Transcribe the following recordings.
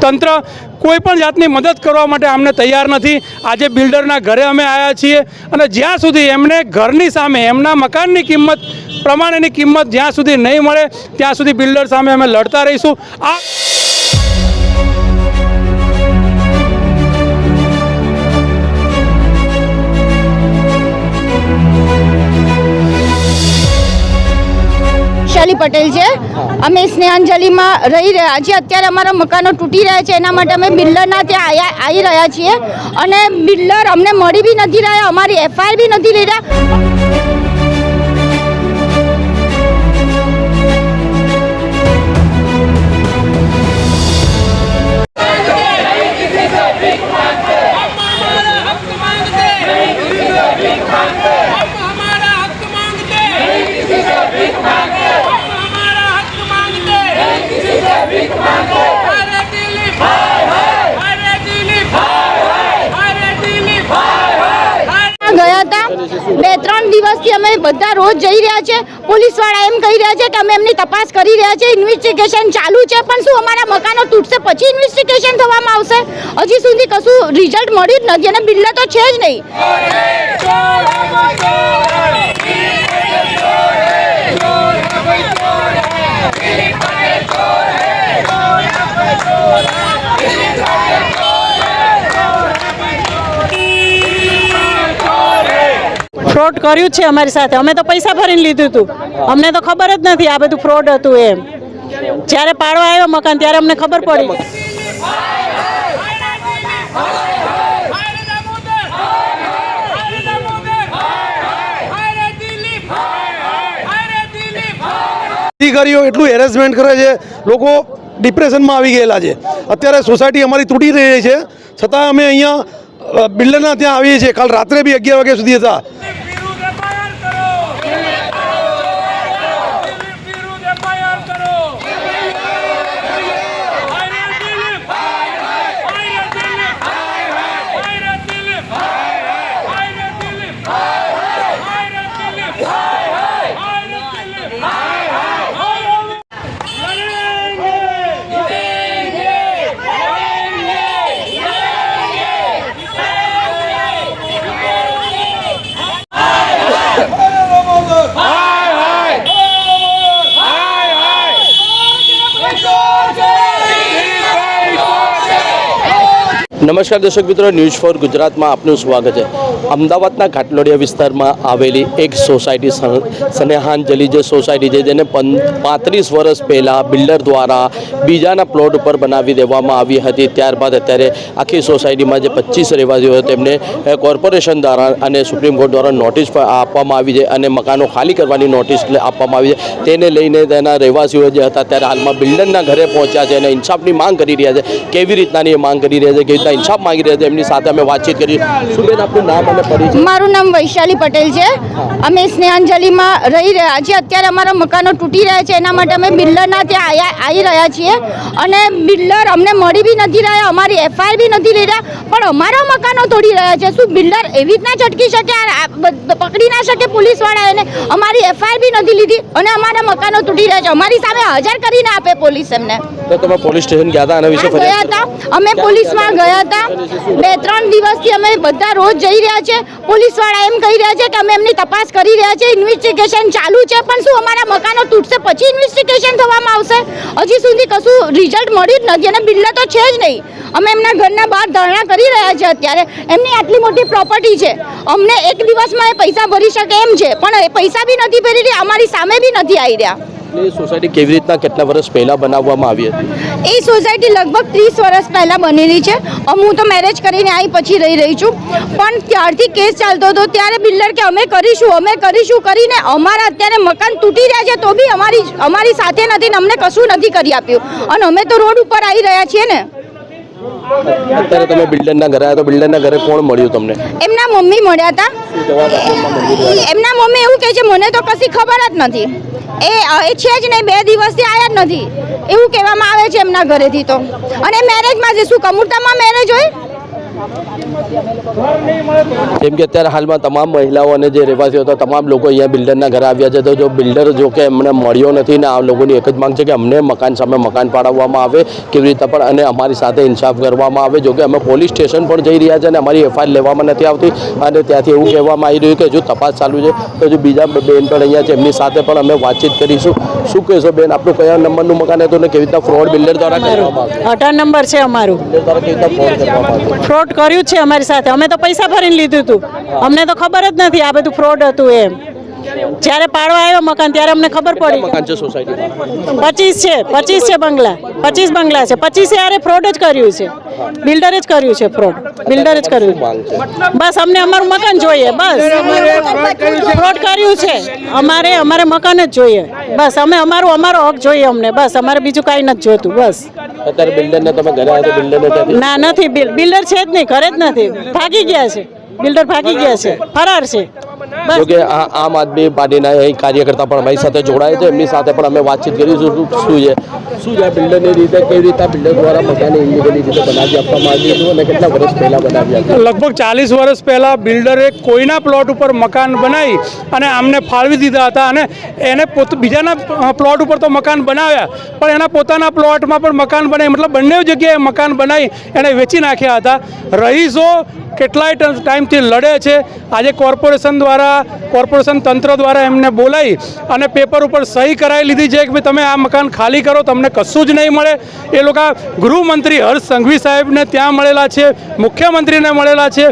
તંત્ર કોઈ પણ જાતની મદદ કરવા માટે અમને તૈયાર નથી। આજે બિલ્ડરના ઘરે અમે આવ્યા છીએ અને જ્યાં સુધી એમને ઘરની સામે એમના મકાનની કિંમત પ્રમાણેની કિંમત જ્યાં સુધી નહીં મળે ત્યાં સુધી બિલ્ડર સામે અમે લડતા રહીશું। આ વૈશાલી પટેલ છે। અમે સ્નેહાંજલિમાં રહી રહ્યા છીએ। અત્યારે અમારા મકાનો તૂટી રહ્યા છે, એના માટે અમે બિલ્ડરના ત્યાં આવી રહ્યા છીએ અને બિલ્ડર અમને મળી બી નથી રહ્યા, અમારી એફઆઈઆર બી નથી લઈ રહ્યા। ગયા હતા 2-3 દિવસથી અમે બધા રોજ જઈ રહ્યા છે। પોલીસવાળા એમ કહી રહ્યા છે કે અમે એમની તપાસ કરી રહ્યા છે, ઇન્વેસ્ટિગેશન ચાલુ છે, પણ શું અમારા મકાનો તૂટશે પછી ઇન્વેસ્ટિગેશન થવામાં આવશે? હજી સુધી કશું રિઝલ્ટ મળ્યું જ નથી અને બિલ્ડર તો છે જ નહીં। ફ્રોડ કર્યું છે અમારી સાથે। અમે તો પૈસા ભરીને લીધું હતું, અમને તો ખબર જ નથી આ બધું ફ્રોડ હતું એમ। જ્યારે પાડવા આવ્યો મકાન ત્યારે અમને ખબર પડી। અધિકારીઓ એટલું હેરેસમેન્ટ કરે છે, લોકો ડિપ્રેશનમાં આવી ગયેલા છે। અત્યારે સોસાયટી અમારી તૂટી રહી છે, છતાં અમે અહીંયા બિલ્ડરના ત્યાં આવીએ છીએ। કાલ રાત્રે બી 11 વાગ્યા સુધી હતા। નમસ્કાર દર્શક મિત્રો, ન્યૂઝ ફોર ગુજરાતમાં આપનું સ્વાગત છે। અમદાવાદના ઘાટલોડિયા વિસ્તારમાં આવેલી એક સોસાયટી સ્નેહાંજલિ જે સોસાયટી છે, જેને 35 વર્ષ પહેલાં બિલ્ડર દ્વારા બીજાના પ્લોટ ઉપર બનાવી દેવામાં આવી હતી। ત્યારબાદ અત્યારે આખી સોસાયટીમાં જે 25 રહેવાસીઓ તેમને કોર્પોરેશન દ્વારા અને સુપ્રીમ કોર્ટ દ્વારા નોટિસ આપવામાં આવી છે અને મકાનો ખાલી કરવાની નોટિસ આપવામાં આવી છે। તેને લઈને તેના રહેવાસીઓ જે હતા ત્યારે હાલમાં બિલ્ડરના ઘરે પહોંચ્યા છે અને ઇન્સાફની માંગ કરી રહ્યા છે। કેવી રીતનાની એ માંગ કરી રહ્યા છે, કેવી રીતના ઇન્સાફ માંગી રહ્યા છે, એમની સાથે અમે વાતચીત કરી। શું બેન આપનું નામ અને પરિચય? મારું નામ વૈશાલી પટેલ છે। અમે સ્નેહાંજલિમાં રહી રહ્યા છીએ। અત્યારે અમારા મકાનો તૂટી રહ્યા છે, એના માટે અમે બિલ્ડરના ત્યાં આવી રહ્યા છીએ અને બિલ્ડર અમને મળી બી નથી રહ્યા, અમારી એફઆઈઆર બી નથી લઈ રહ્યા, પણ અમારા મકાનો તોડી રહ્યા છે। શું બિલ્ડર એવી રીતના ઝટકી શકે, પકડી ના શકે પોલીસવાળા એને? અમારી એફઆઈઆર બી નથી લીધી અને અમારા મકાનો તૂટી રહ્યા છે। અમારી સામે હાજર કરીને આપે પોલીસ એમને। તો તમે પોલીસ સ્ટેશન ગયા હતા આના વિશે? ગયા હતા, અમે પોલીસમાં ગયા હતા। 2-3 દિવસથી અમે બધા રોજ જઈ રહ્યા છે। પોલીસવાળા એમ કહી રહ્યા છે કે અમે એમની તપાસ કરી રહ્યા છે, ઇન્વેસ્ટિગેશન ચાલુ છે, પણ શું અમારા મકાનો તૂટશે પછી ઇન્વેસ્ટિગેશન થવામાં આવશે? હજી સુધી કશું રિઝલ્ટ મળ્યું જ નથી અને બિલ્ડર તો છે જ નહીં। અમે એમના ઘરના બહાર ધરણા કરી રહ્યા છે। અત્યારે એમની આટલી મોટી પ્રોપર્ટી છે, અમને એક દિવસમાં એ પૈસા ભરી શકે એમ છે, પણ એ પૈસા બી નથી ભરી રહ્યા, અમારી સામે બી નથી આવી રહ્યા। એ સોસાયટી કેવી રીતના કેટલા વર્ષ પહેલાં બનાવવામાં આવી હતી? એ સોસાયટી લગભગ 30 વર્ષ પહેલાં બનેલી છે। હું તો મેરેજ કરીને આવી પછી રહી છું, પણ ત્યારથી કેસ ચાલતો હતો। ત્યારે બિલ્ડર કે અમે કરીશું કરીને અમારા અત્યારે મકાન તૂટી રહ્યા છે, તો બી અમારી સાથે નથી ને અમને કશું નથી કરી આપ્યું અને અમે તો રોડ ઉપર આવી રહ્યા છીએ ને। અત્યારે તમે બિલ્ડરના ઘરે આવ્યા તો બિલ્ડરના ઘરે કોણ મળ્યું તમને? એમના મમ્મી મળ્યા હતા। એમના મમ્મી એવું કહે છે મને તો કશી ખબર જ નથી, એ છે જ નહીં, 2 દિવસથી આવ્યા જ નથી એવું કહેવામાં આવે છે એમના ઘરેથી। તો અને મેરેજમાં જે શું કમુરતામાં મેરેજ હોય? જેમ કે અત્યારે હાલમાં તમામ મહિલાઓ અને જે રહેવાસીઓ હતા તમામ લોકો અહીંયા બિલ્ડરના ઘરે આવ્યા છે. તો જો બિલ્ડર જો કે એમને મળ્યો નથી ને આ લોકોની એક જ માંગ છે કે અમને મકાન સામે મકાન પાડવામાં આવે કેવી રીતે પણ અને અમારી સાથે ઇન્સાફ કરવામાં આવે. જો કે અમે પોલીસ સ્ટેશન પણ જઈ રહ્યા છે અને અમારી એફઆઈઆર લેવામાં નથી આવતી અને ત્યાંથી એવું કહેવામાં આવી રહ્યું કે હજુ તપાસ ચાલુ છે. તો હજુ બીજા બેન પણ અહીંયા છે એમની સાથે પણ અમે વાતચીત કરીશું. શું કહેશો બેન, આપણું કયા નંબરનું મકાન હતું ને કેવી રીતના ફ્રોડ બિલ્ડર દ્વારા કરવામાં આવ્યું? 18 નંબર છે અમારું. બિલ્ડર દ્વારા કેવી રીતના ફ્રોડ કરવામાં આવ્યું? ફ્રોડ કર્યું જ છે અમારી સાથે. અમે તો પૈસા ભરીને લીધું હતું. અમને તો ખબર જ નથી આ બધું ફ્રોડ હતું એમ. જ્યારે પાડવા આવ્યો મકાન ત્યારે અમને ખબર પડી. મકાન છે સોસાયટીમાં 25 છે બંગલા. 25 બંગલા છે. 25 યારે ફ્રોડ જ કર્યું છે. બિલ્ડરે જ કર્યું છે ફ્રોડ. બિલ્ડરે જ કર્યું. માંગ છે બસ અમને અમારું મકાન જોઈએ. બસ ફ્રોડ કર્યું છે. અમારે મકાન જ જોઈએ. બસ અમારો હક જોઈએ અમને. બસ અમારે બીજું કાંઈ નથી જોતું. બસ અત્યારે બિલ્ડરને તમે ઘરે આવ્યા તો બિલ્ડરને ત્યાંથી ના નથી. બિલ્ડર છે જ નહીં. ઘરે જ નથી. ભાગી ગયા છે. બિલ્ડર ભાગી ગયા છે. ફરાર છે. જો કે આમ આદમી પાર્ટીના અહીં કાર્યકર્તા પણ અમારી સાથે જોડાય છે. એમની સાથે પણ અમે વાતચીત કરીશું. શું છે બિલ્ડરની રીતે કેવી રીતે બિલ્ડર દ્વારા મકાન ઇલીગલી રીતે બનાવી આપવામાં આવ્યું હતું અને કેટલા વર્ષ પહેલા બનાવ્યા હતા? લગભગ 40 વર્ષ પહેલાં બિલ્ડરે કોઈના પ્લોટ ઉપર મકાન બનાવી અને આમને ફાળવી દીધા હતા અને એને બીજાના પ્લોટ ઉપર તો મકાન બનાવ્યા પણ એના પોતાના પ્લોટમાં પણ મકાન બનાવી મતલબ બંને જગ્યાએ મકાન બનાવી એને વેચી નાખ્યા હતા. રહીશો કેટલાય ટાઈમથી લડે છે. આજે કોર્પોરેશન તંત્ર દ્વારા એમને બોલાવી અને પેપર ઉપર સહી કરાવી લીધી છે કે ભાઈ તમે આ મકાન ખાલી કરો, તમને કશું જ નહીં મળે. એ લોકો ગૃહમંત્રી હર્ષ સંઘવી સાહેબને ત્યાં મળેલા છે, મુખ્યમંત્રીને મળેલા છે,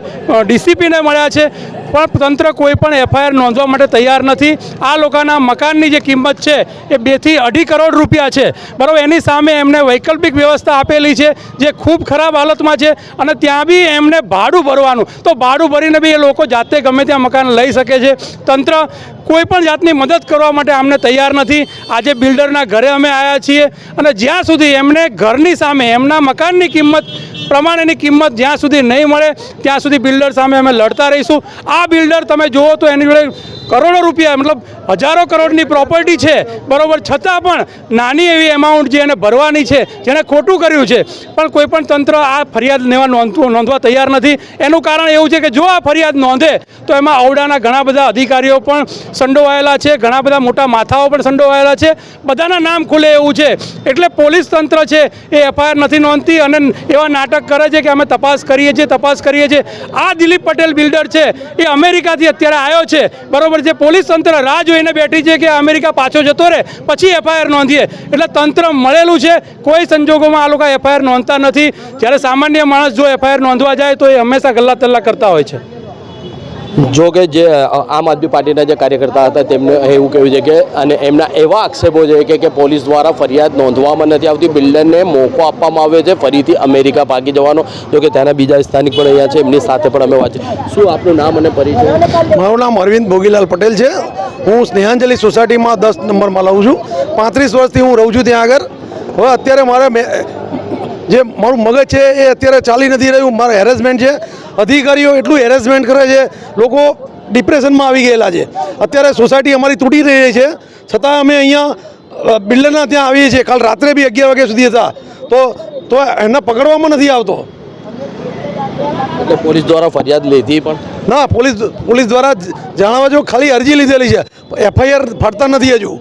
ડીસીપીને મળ્યા છે પણ તંત્ર કોઈ પણ એફઆઈઆર નોંધવા માટે તૈયાર નથી. આ લોકોના મકાનની જે કિંમત છે એ 2 થી 2.5 કરોડ રૂપિયા છે બરાબર. એની સામે એમને વૈકલ્પિક વ્યવસ્થા આપેલી છે જે ખૂબ ખરાબ હાલતમાં છે અને ત્યાં બી એમને ભાડું ભરવાનું. તો ભાડું ભરીને બી એ લોકો જાતે ગમે ત્યાં મકાન લઈ શકે છે. તંત્ર કોઈ પણ જાતની મદદ કરવા માટે અમને તૈયાર નથી. આજે બિલ્ડરના ઘરે અમે આવ્યા છીએ અને જ્યાં સુધી એમને ઘરની સામે એમના મકાનની કિંમત પ્રમાણેની કિંમત જ્યાં સુધી નહીં મળે ત્યાં સુધી બિલ્ડર સામે અમે લડતા રહીશું. આ બિલ્ડર તમે જુઓ તો એની જોડે કરોડો રૂપિયા મતલબ હજારો કરોડની પ્રોપર્ટી છે બરાબર, છતાં પણ નાની એવી એમાઉન્ટ જે એને ભરવાની છે, જેણે ખોટું કર્યું છે પણ કોઈ પણ તંત્ર આ ફરિયાદ નોંધવા તૈયાર નથી. એનું કારણ એવું છે કે જો આ ફરિયાદ નોંધે તો એમાં ઔડાના ઘણા બધા અધિકારીઓ પણ સંડોવાયેલા છે, ઘણા બધા મોટા માથાઓ પણ સંડોવાયેલા છે, બધાના નામ ખુલે એવું છે. એટલે પોલીસ તંત્ર છે એ એફઆઈઆર નથી નોંધતી અને એવા નાટક કરે છે કે અમે તપાસ કરીએ છીએ. આ દિલીપ પટેલ બિલ્ડર છે એ અમેરિકાથી અત્યારે આવ્યો છે બરાબર. જે પોલીસ તંત્ર રાહ જોઈને બેઠી છે કે અમેરિકા પાછો જતો રહે પછી એફઆઈઆર નોંધીએ. એટલે તંત્ર મળેલું છે. કોઈ સંજોગોમાં આ લોકો એફઆઈઆર નોંધતા નથી. જ્યારે સામાન્ય માણસ જો એફઆઈઆર નોંધવા જાય તો એ હંમેશા ગલ્લા તલ્લા કરતા હોય છે. જો કે જે આમ આદમી પાર્ટીના જે કાર્યકર્તા હતા તેમને એવું કહ્યું છે કે અને એમના એવા આક્ષેપો છે કે પોલીસ દ્વારા ફરિયાદ નોંધવામાં નથી આવતી. બિલ્ડરને મોકો આપવામાં આવે છે ફરીથી અમેરિકા ભાગી જવાનો. જો કે ત્યાંના બીજા સ્થાનિક પણ અહીંયા છે, એમની સાથે પણ અમે વાંચી. શું આપનું નામ અને પરિચય? મારું નામ અરવિંદ ભોગીલાલ પટેલ છે. હું સ્નેહાંજલિ સોસાયટીમાં 10 નંબરમાં લાવું છું. 35 વર્ષથી હું રહું છું ત્યાં આગળ. હવે અત્યારે જે મારું મગજ છે એ અત્યારે ચાલી નથી રહ્યું. મારા હેરેસમેન્ટ છે. અધિકારીઓ એટલું હેરેસમેન્ટ કરે છે, લોકો ડિપ્રેશનમાં આવી ગયેલા છે. અત્યારે સોસાયટી અમારી તૂટી રહી છે છતાં અમે અહીંયા બિલ્ડરના ત્યાં આવીએ છીએ. કાલ રાત્રે બી 11 વાગ્યા સુધી હતા તો એને પકડવામાં નથી આવતો. એટલે પોલીસ દ્વારા ફરિયાદ લીધી પણ ના, પોલીસ દ્વારા જણાવવા જો ખાલી અરજી લીધેલી છે, એફઆઈઆર ફાડતા નથી હજુ.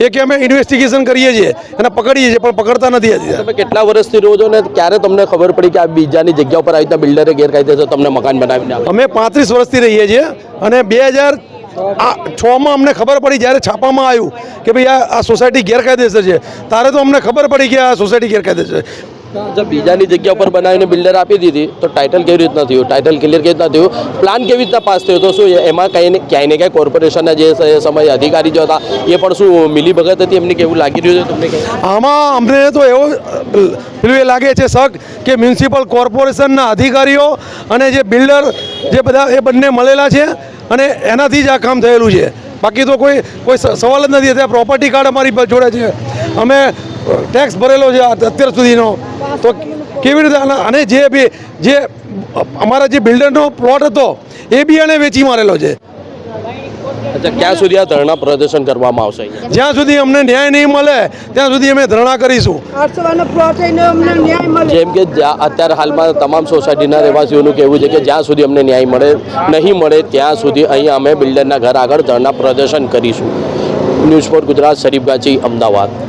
એ કે અમે ઇન્વેસ્ટિગેશન કરીએ છીએ અને પકડીએ છીએ પણ પકડતા નથી હજી. તમે કેટલા વર્ષથી રહો છો ને ક્યારે તમને ખબર પડી કે આ બીજાની જગ્યા ઉપર આવી રીતના બિલ્ડરે ગેરકાયદેસર તમને મકાન બનાવીને આપે? અમે 35 વર્ષથી રહીએ છીએ અને 2006માં અમને ખબર પડી જ્યારે છાપામાં આવ્યું કે ભાઈ આ સોસાયટી ગેરકાયદેસર છે, ત્યારે તો અમને ખબર પડી કે આ સોસાયટી ગેરકાયદેસર છે. જો બીજાની જગ્યા ઉપર બનાવીને બિલ્ડર આપી દીધી તો ટાઇટલ કેવી રીતના થયું? ટાઇટલ ક્લિયર કેવી રીતના થયું? પ્લાન કેવી રીતના પાસ થયો? તો શું એમાં ક્યાંય ને ક્યાંય કોર્પોરેશનના જે સમય અધિકારી જો હતા એ પણ શું મિલીભગત હતી? એમને કેવું લાગી રહ્યું છે તમને? આમાં અમને તો એવો પેલું એ લાગે છે શક કે મ્યુનિસિપલ કોર્પોરેશનના અધિકારીઓ અને જે બિલ્ડર જે બધા એ બંને મળેલા છે અને એનાથી જ આ કામ થયેલું છે. બાકી તો કોઈ સવાલ જ નથી. અત્યારે પ્રોપર્ટી કાર્ડ અમારી જોડે છે, અમે ટેક્સ ભરેલો છે અત્યાર સુધીનો. તો કેવી રીતે અને જે અમારા જે બિલ્ડરનો પ્લોટ હતો એ બી એને વેચી મારેલો છે. અચ્છા, ક્યાં સુધી આ ધરણા પ્રદર્શન કરવામાં આવશે અહીંયા? જ્યાં સુધી અમને ન્યાય નહીં મળે ત્યાં સુધી અમે ધરણા કરીશું. જેમ કે અત્યારે હાલમાં તમામ સોસાયટીના રહેવાસીઓનું કહેવું છે કે જ્યાં સુધી અમને ન્યાય નહીં મળે ત્યાં સુધી અહીંયા અમે બિલ્ડરના ઘર આગળ ધરણા પ્રદર્શન કરીશું. News for Gujarat, Sharifgachhi, Ahmedabad.